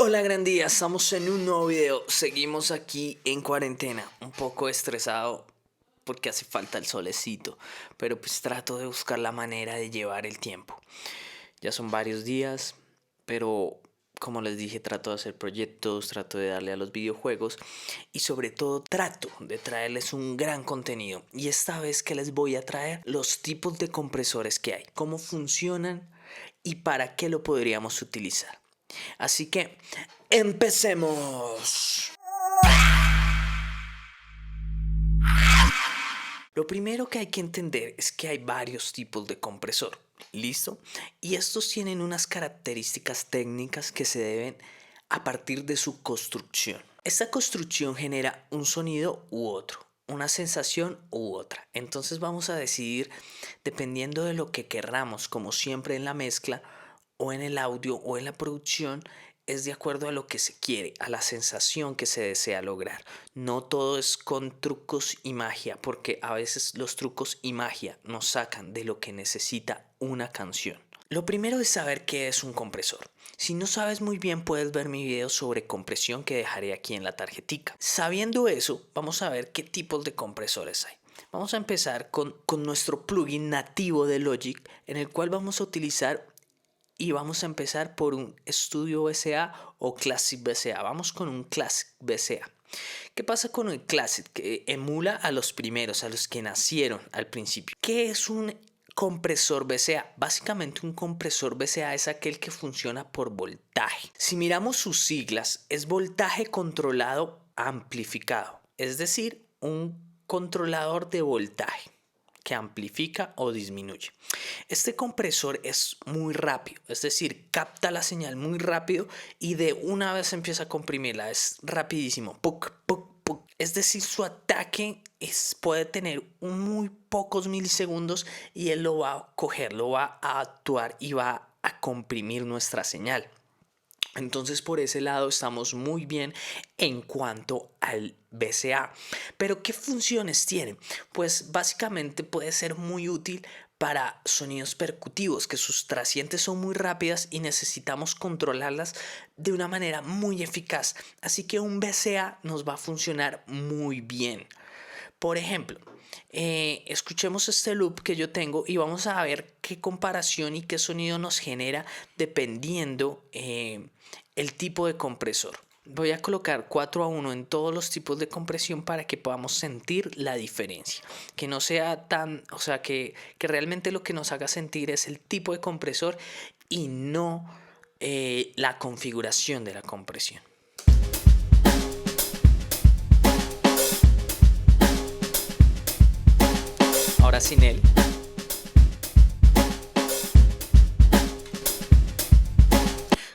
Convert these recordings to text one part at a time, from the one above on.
Hola gran día, estamos en un nuevo video. Seguimos aquí en cuarentena, un poco estresado porque hace falta el solecito, pero pues trato de buscar la manera de llevar el tiempo. Ya son varios días, pero como les dije, trato de hacer proyectos, trato de darle a los videojuegos y sobre todo trato de traerles un gran contenido. Y esta vez que les voy a traer los tipos de compresores que hay, cómo funcionan y para qué lo podríamos utilizar. Así que empecemos. Lo primero que hay que entender es que hay varios tipos de compresor. ¿Listo? Y estos tienen unas características técnicas que se deben a partir de su construcción. Esta construcción genera un sonido u otro, una sensación u otra. Entonces vamos a decidir, dependiendo de lo que querramos, como siempre en la mezcla o en el audio o en la producción, es de acuerdo a lo que se quiere, a la sensación que se desea lograr. No todo es con trucos y magia, porque a veces los trucos y magia nos sacan de lo que necesita una canción. Lo primero es saber qué es un compresor. Si no sabes muy bien, puedes ver mi video sobre compresión que dejaré aquí en la tarjetica. Sabiendo eso, vamos a ver qué tipos de compresores hay. Vamos a empezar con nuestro plugin nativo de Logic, en el cual vamos a utilizar y vamos a empezar por un Studio VCA o Classic VCA. Vamos con un Classic VCA. ¿Qué pasa con el Classic? Que emula a los primeros, a los que nacieron al principio. ¿Qué es un compresor VCA? Básicamente un compresor VCA es aquel que funciona por voltaje. Si miramos sus siglas, es voltaje controlado amplificado. Es decir, un controlador de voltaje que amplifica o disminuye. Este compresor es muy rápido, es decir, capta la señal muy rápido y de una vez empieza a comprimirla, es rapidísimo. Puc, puc, puc. Es decir, su ataque puede tener muy pocos milisegundos y él lo va a coger, lo va a actuar y va a comprimir nuestra señal. Entonces por ese lado estamos muy bien en cuanto al VCA. Pero ¿qué funciones tiene? Pues básicamente puede ser muy útil para sonidos percutivos, que sus trascientes son muy rápidas y necesitamos controlarlas de una manera muy eficaz. Así que un VCA nos va a funcionar muy bien. Por ejemplo, escuchemos este loop que yo tengo y vamos a ver qué comparación y qué sonido nos genera dependiendo el tipo de compresor. Voy a colocar 4:1 en todos los tipos de compresión para que podamos sentir la diferencia. Que no sea tan, o sea, que realmente lo que nos haga sentir es el tipo de compresor y no la configuración de la compresión. Ahora sin él.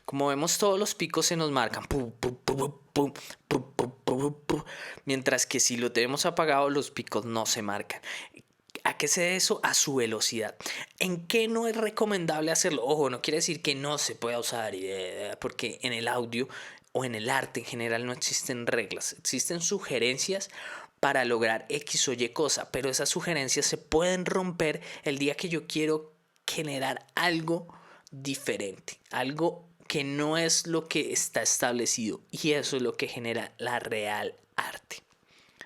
Como vemos, todos los picos se nos marcan. Mientras que si lo tenemos apagado, los picos no se marcan. ¿A qué se debe eso? A su velocidad. ¿En qué no es recomendable hacerlo? Ojo, no quiere decir que no se pueda usar, porque en el audio o en el arte en general no existen reglas. Existen sugerencias para lograr X o Y cosa, pero esas sugerencias se pueden romper el día que yo quiero generar algo diferente, algo que no es lo que está establecido, y eso es lo que genera la real arte.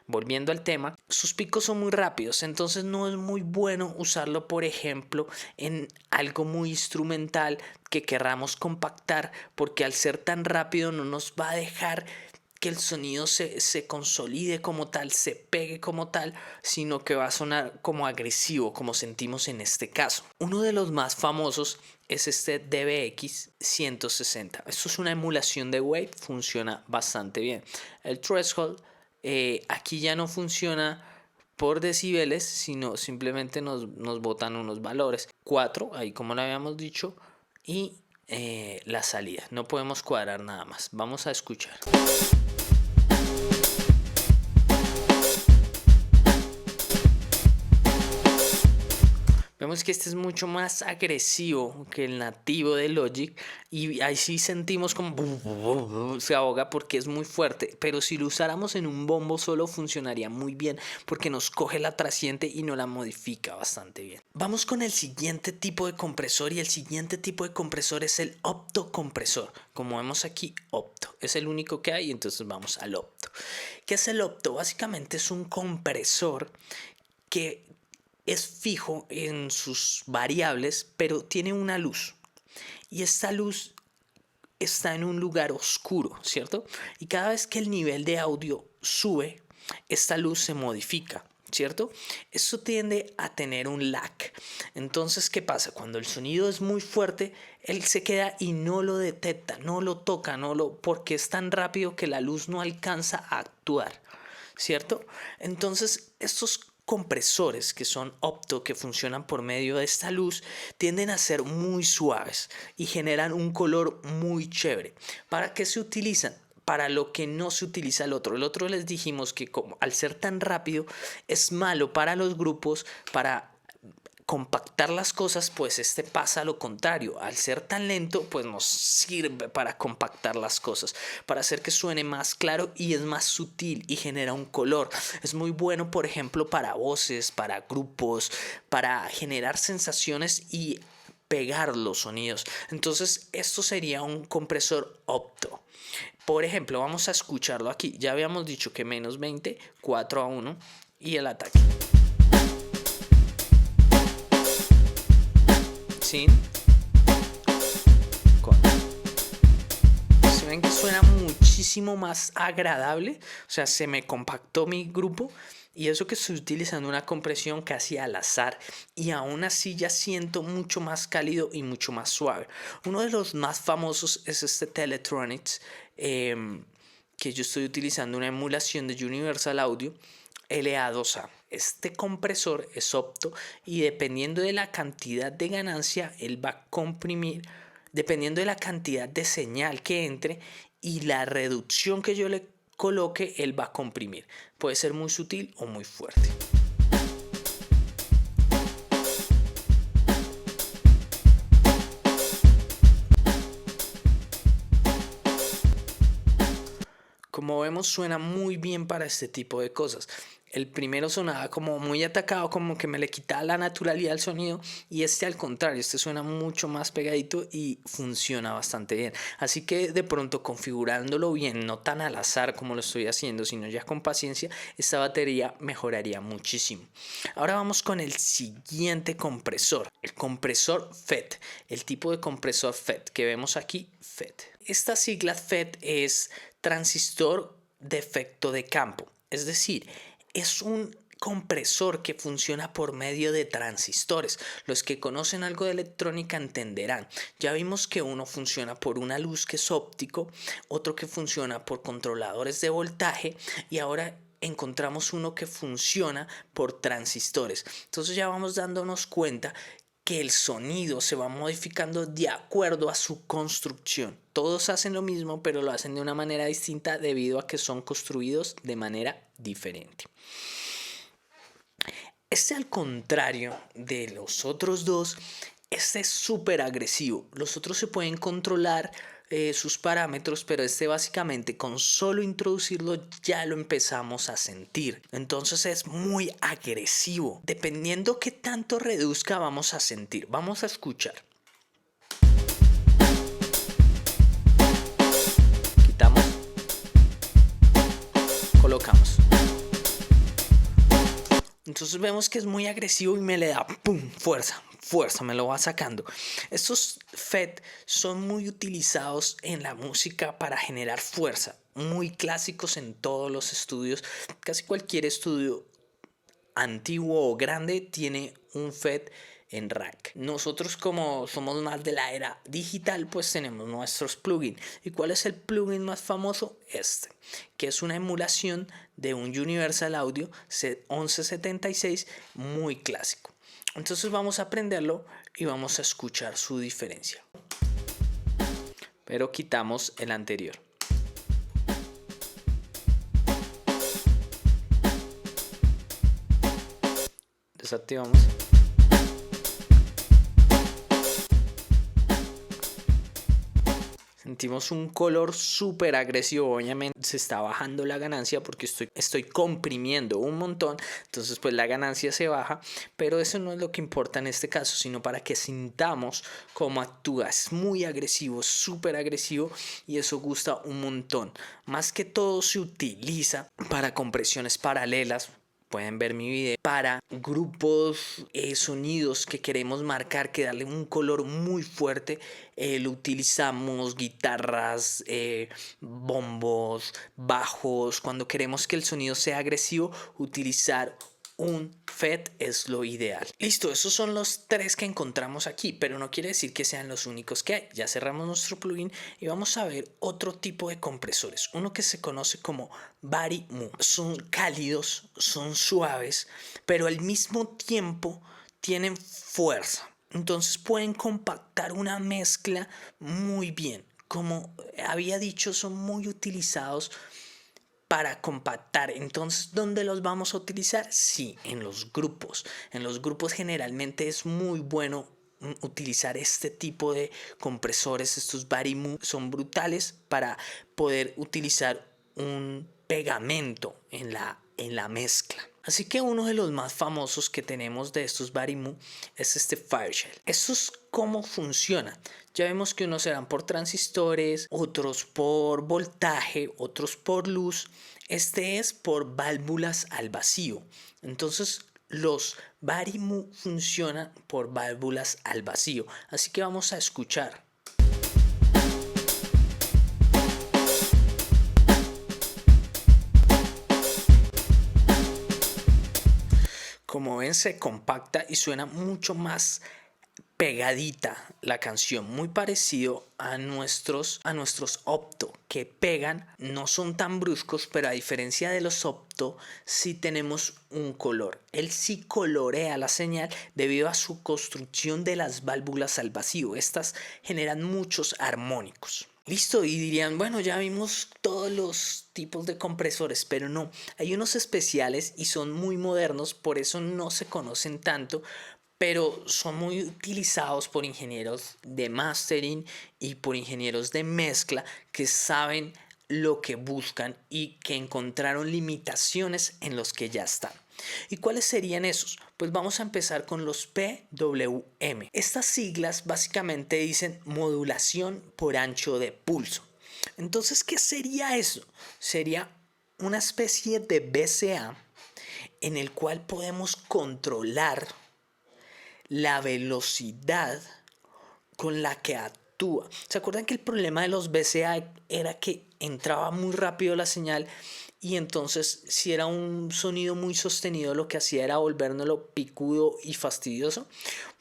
Volviendo al tema, sus picos son muy rápidos, entonces no es muy bueno usarlo, por ejemplo, en algo muy instrumental que querramos compactar, porque al ser tan rápido no nos va a dejar que el sonido se consolide como tal, se pegue como tal, sino que va a sonar como agresivo, como sentimos en este caso. Uno de los más famosos es este DBX 160. Esto es una emulación de Wave, funciona bastante bien. El threshold aquí ya no funciona por decibeles, sino simplemente nos botan unos valores. 4, ahí como lo habíamos dicho, y la salida. No podemos cuadrar nada más. Vamos a escuchar. Vemos Vemos que este es mucho más agresivo que el nativo de Logic y ahí sí sentimos como se ahoga porque es muy fuerte, pero si lo usáramos en un bombo solo funcionaría muy bien porque nos coge la trasciende y nos la modifica bastante bien. Vamos con el siguiente tipo de compresor y el siguiente tipo de compresor es el optocompresor. Como vemos aquí, opto es el único que hay, entonces vamos al opto. ¿Qué es el opto? Básicamente es un compresor que es fijo en sus variables, pero tiene una luz. Y esta luz está en un lugar oscuro, ¿cierto? Y cada vez que el nivel de audio sube, esta luz se modifica, ¿cierto? Eso tiende a tener un lag. Entonces, ¿qué pasa? Cuando el sonido es muy fuerte, él se queda y no lo detecta, no lo toca, porque es tan rápido que la luz no alcanza a actuar, ¿cierto? Entonces, estos compresores que son opto, que funcionan por medio de esta luz, tienden a ser muy suaves y generan un color muy chévere. ¿Para qué se utilizan? Para lo que no se utiliza el otro. El otro les dijimos que como al ser tan rápido es malo para los grupos, para compactar las cosas, pues este pasa a lo contrario. Al ser tan lento, pues nos sirve para compactar las cosas, para hacer que suene más claro y es más sutil y genera un color. Es muy bueno, por ejemplo, para voces, para grupos, para generar sensaciones y pegar los sonidos. Entonces, esto sería un compresor opto. Por ejemplo, vamos a escucharlo aquí. Ya habíamos dicho que menos 20, 4-1 y el ataque. Sin con. Se ven que suena muchísimo más agradable, o sea, se me compactó mi grupo y eso que estoy utilizando una compresión casi al azar y aún así ya siento mucho más cálido y mucho más suave. Uno de los más famosos es este Teletronics, que yo estoy utilizando una emulación de Universal Audio LA2A. Este compresor es opto y dependiendo de la cantidad de ganancia, él va a comprimir, dependiendo de la cantidad de señal que entre y la reducción que yo le coloque, él va a comprimir. Puede ser muy sutil o muy fuerte. Como vemos, suena muy bien para este tipo de cosas. El primero sonaba como muy atacado, como que me le quitaba la naturalidad al sonido, y este al contrario, este suena mucho más pegadito y funciona bastante bien. Así que de pronto configurándolo bien, no tan al azar como lo estoy haciendo, sino ya con paciencia, esta batería mejoraría muchísimo. Ahora vamos con el siguiente compresor, el compresor FET, el tipo de compresor FET que vemos aquí, FET. Esta sigla FET es transistor de efecto de campo, es decir, es un compresor que funciona por medio de transistores. Los que conocen algo de electrónica entenderán. Ya vimos que uno funciona por una luz que es óptico, otro que funciona por controladores de voltaje y ahora encontramos uno que funciona por transistores. Entonces ya vamos dándonos cuenta que el sonido se va modificando de acuerdo a su construcción. Todos hacen lo mismo, pero lo hacen de una manera distinta debido a que son construidos de manera diferente. Este, al contrario de los otros dos, este es súper agresivo. Los otros se pueden controlar sus parámetros, pero este básicamente con solo introducirlo ya lo empezamos a sentir. Entonces es muy agresivo. Dependiendo qué tanto reduzca, vamos a sentir. Vamos a escuchar. Quitamos. Colocamos. Entonces vemos que es muy agresivo y me le da ¡pum! Fuerza, me lo va sacando. Estos FET son muy utilizados en la música para generar fuerza, muy clásicos en todos los estudios. Casi cualquier estudio antiguo o grande tiene un FET en rack. Nosotros, como somos más de la era digital, pues tenemos nuestros plugins. ¿Y cuál es el plugin más famoso? Este, que es una emulación de un Universal Audio 1176 muy clásico. Entonces vamos a aprenderlo y vamos a escuchar su diferencia. Pero quitamos el anterior. Desactivamos. sentimos un color súper agresivo. Obviamente se está bajando la ganancia porque estoy comprimiendo un montón, entonces pues la ganancia se baja, pero eso no es lo que importa en este caso, sino para que sintamos cómo actúa. Es muy agresivo, súper agresivo, y eso gusta un montón. Más que todo se utiliza para compresiones paralelas. Pueden ver mi video para grupos, sonidos que queremos marcar, que darle un color muy fuerte. Lo utilizamos guitarras, bombos, bajos. Cuando queremos que el sonido sea agresivo, utilizar un FET es lo ideal. Listo, esos son los 3 que encontramos aquí, pero no quiere decir que sean los únicos que hay. Ya cerramos nuestro plugin y vamos a ver otro tipo de compresores. Uno que se conoce como Body Move. Son cálidos, son suaves, pero al mismo tiempo tienen fuerza. Entonces pueden compactar una mezcla muy bien. Como había dicho, son muy utilizados para compactar. Entonces, ¿dónde los vamos a utilizar? Sí, en los grupos. En los grupos generalmente es muy bueno utilizar este tipo de compresores. Estos Body Move son brutales para poder utilizar un pegamento en la mezcla. Así que uno de los más famosos que tenemos de estos Body Move es este Fireshell. ¿Estos cómo funcionan? Ya vemos que unos serán por transistores, otros por voltaje, otros por luz. Este es por válvulas al vacío. Entonces los Body Move funcionan por válvulas al vacío. Así que vamos a escuchar. Como ven, se compacta y suena mucho más pegadita la canción, muy parecido a nuestros opto que pegan, no son tan bruscos, pero a diferencia de los opto sí tenemos un color. Él sí colorea la señal debido a su construcción de las válvulas al vacío. Estas generan muchos armónicos. Listo, y dirían, bueno, ya vimos todos los tipos de compresores, pero no, hay unos especiales y son muy modernos, por eso no se conocen tanto, pero son muy utilizados por ingenieros de mastering y por ingenieros de mezcla que saben lo que buscan y que encontraron limitaciones en los que ya están. ¿Y cuáles serían esos? Pues vamos a empezar con los PWM. Estas siglas básicamente dicen modulación por ancho de pulso. Entonces, ¿qué sería eso? Sería una especie de VCA en el cual podemos controlar la velocidad con la que actúa. ¿Se acuerdan que el problema de los VCA era que entraba muy rápido la señal y entonces si era un sonido muy sostenido lo que hacía era volvérnoslo picudo y fastidioso?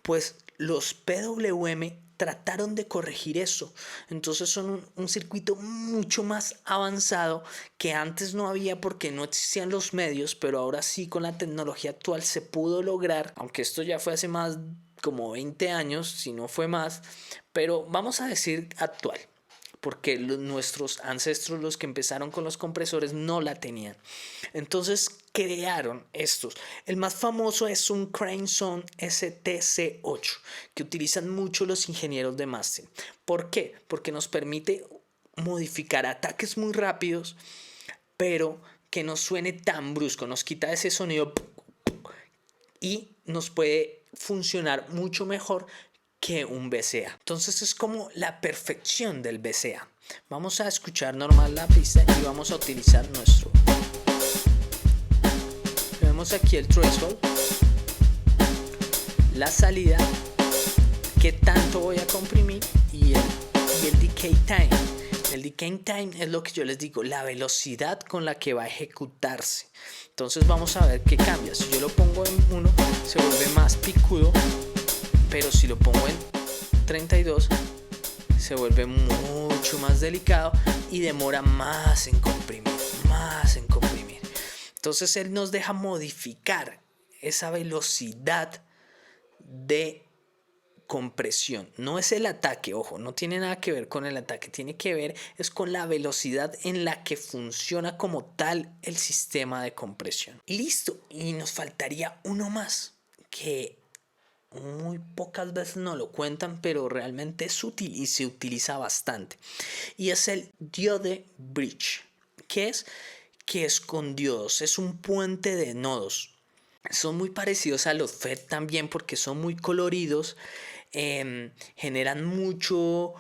Pues los PWM trataron de corregir eso. Entonces son un circuito mucho más avanzado que antes no había porque no existían los medios, pero ahora sí con la tecnología actual se pudo lograr, aunque esto ya fue hace más como 20 años, si no fue más, pero vamos a decir actual, porque nuestros ancestros, los que empezaron con los compresores, no la tenían. Entonces crearon estos. El más famoso es un Craneson STC8, que utilizan mucho los ingenieros de mastering. ¿Por qué? Porque nos permite modificar ataques muy rápidos, pero que no suene tan brusco. Nos quita ese sonido y nos puede funcionar mucho mejor que un VCA. Entonces es como la perfección del VCA. Vamos a escuchar normal la pista y vamos a utilizar nuestro. Vemos aquí el threshold, la salida, qué tanto voy a comprimir y el decay time. El decay time es lo que yo les digo, la velocidad con la que va a ejecutarse. Entonces vamos a ver qué cambia. Si yo lo pongo en 1, se vuelve más picudo, pero si lo pongo en 32, se vuelve mucho más delicado y demora más en comprimir. Entonces él nos deja modificar esa velocidad de compresión. No es el ataque, ojo, no tiene nada que ver con el ataque, tiene que ver es con la velocidad en la que funciona como tal el sistema de compresión. Listo, y nos faltaría uno más, que muy pocas veces no lo cuentan, pero realmente es útil y se utiliza bastante. Y es el Diode Bridge. ¿Qué es? Que es con diodos, es un puente de nodos. Son muy parecidos a los FET también porque son muy coloridos, generan mucho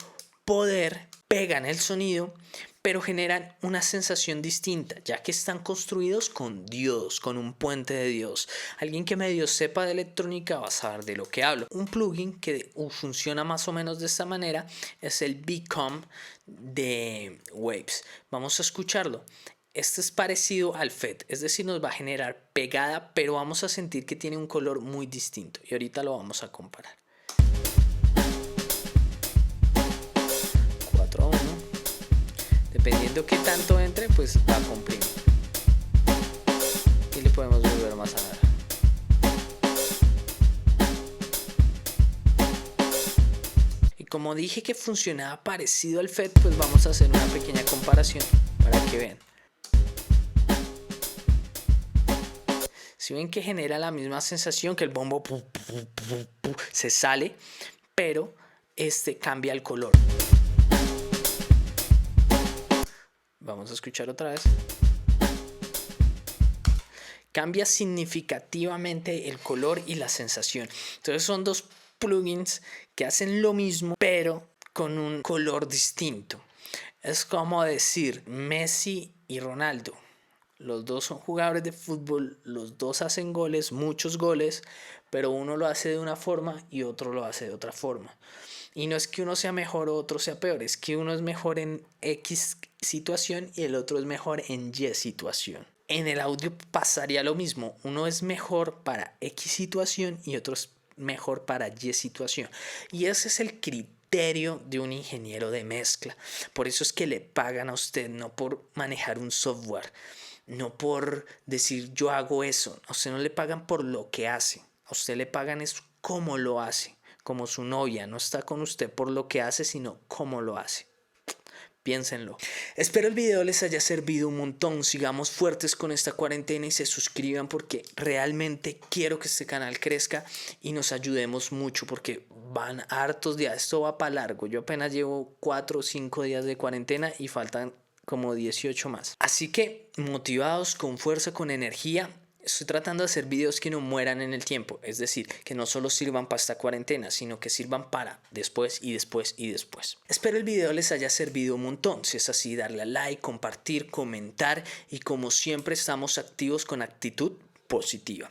poder, pegan el sonido, pero generan una sensación distinta, ya que están construidos con diodos, con un puente de diodos. Alguien que medio sepa de electrónica va a saber de lo que hablo. Un plugin que funciona más o menos de esta manera es el Become de Waves. Vamos a escucharlo. Este es parecido al FET, es decir, nos va a generar pegada, pero vamos a sentir que tiene un color muy distinto y ahorita lo vamos a comparar. 4:1. Dependiendo qué tanto entre, pues va a comprimir. Y le podemos volver más a dar. Y como dije que funcionaba parecido al FET, pues vamos a hacer una pequeña comparación para que vean. Si ven que genera la misma sensación que el bombo se sale, pero cambia el color. Vamos a escuchar otra vez. Cambia significativamente el color y la sensación. Entonces son dos plugins que hacen lo mismo, pero con un color distinto. Es como decir Messi y Ronaldo. Los dos son jugadores de fútbol, los dos hacen goles, muchos goles, pero uno lo hace de una forma y otro lo hace de otra forma. Y no es que uno sea mejor o otro sea peor, es que uno es mejor en X situación y el otro es mejor en Y situación. En el audio pasaría lo mismo, uno es mejor para X situación y otro es mejor para Y situación. Y ese es el criterio de un ingeniero de mezcla. Por eso es que le pagan a usted, no por manejar un software, no por decir yo hago eso. A usted no le pagan por lo que hace, a usted le pagan es cómo lo hace. Como su novia, no está con usted por lo que hace, sino cómo lo hace. Piénsenlo. Espero el video les haya servido un montón. Sigamos fuertes con esta cuarentena y se suscriban porque realmente quiero que este canal crezca y nos ayudemos mucho porque van hartos días. Esto va para largo. Yo apenas llevo 4 o 5 días de cuarentena y faltan como 18 más. Así que motivados, con fuerza, con energía. Estoy tratando de hacer videos que no mueran en el tiempo, es decir, que no solo sirvan para esta cuarentena, sino que sirvan para después y después y después. Espero el video les haya servido un montón. Si es así, darle a like, compartir, comentar y como siempre estamos activos con actitud positiva.